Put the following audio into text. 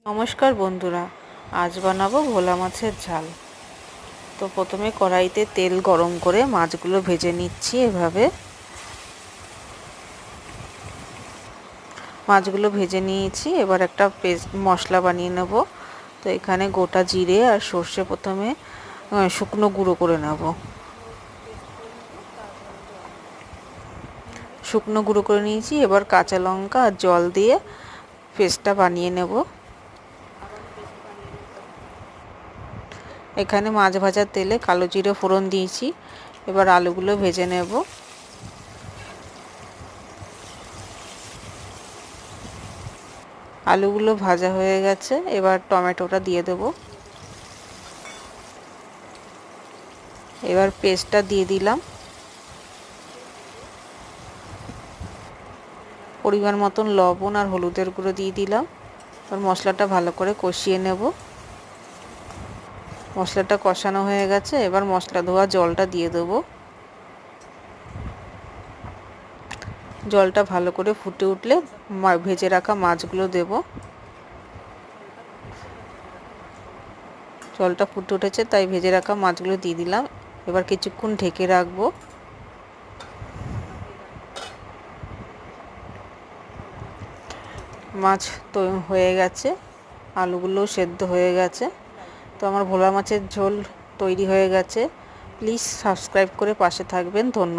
নমস্কার বন্ধুরা, আজ বানাবো ভোলা মাছের ঝাল। তো প্রথমে কড়াইতে তেল গরম করে মাছগুলো ভেজে নিচ্ছি। এভাবে মাছগুলো ভেজে নিয়েছি। এবার একটা পেস্ট মশলা বানিয়ে নেব। তো এখানে গোটা জিরে আর সর্ষে প্রথমে শুকনো গুঁড়ো করে নেব। শুকনো গুঁড়ো করে নিয়েছি। এবার কাঁচা লঙ্কা আর জল দিয়ে পেস্টটা বানিয়ে নেব। এখানে মাছ ভাজার তেলে কালো জিরে ফোড়ন দিয়েছি। এবার আলুগুলো ভেজে নেব। আলুগুলো ভাজা হয়ে গেছে। এবার টমেটোটা দিয়ে দেব। এবার পেস্টটা দিয়ে দিলাম। পরিমাণ মতন লবণ আর হলুদের গুঁড়ো দিয়ে দিলাম। এবার মশলাটা ভালো করে কষিয়ে নেব। মশলাটা কষানো হয়ে গেছে। এবার মশলা ধোয়া জলটা দিয়ে দেব। জলটা ভালো করে ফুটে উঠলে ভেজে রাখা মাছগুলো দেব। জলটা ফুটে উঠেছে, তাই ভেজে রাখা মাছগুলো দিয়ে দিলাম। এবার কিছুক্ষণ ঢেকে রাখবো। মাছ তো হয়ে গেছে, আলুগুলোও সেদ্ধ হয়ে গেছে। তো আমার ভোলা মাছের ঝোল তৈরি হয়ে গেছে। প্লিজ সাবস্ক্রাইব করে পাশে থাকবেন। ধন্যবাদ।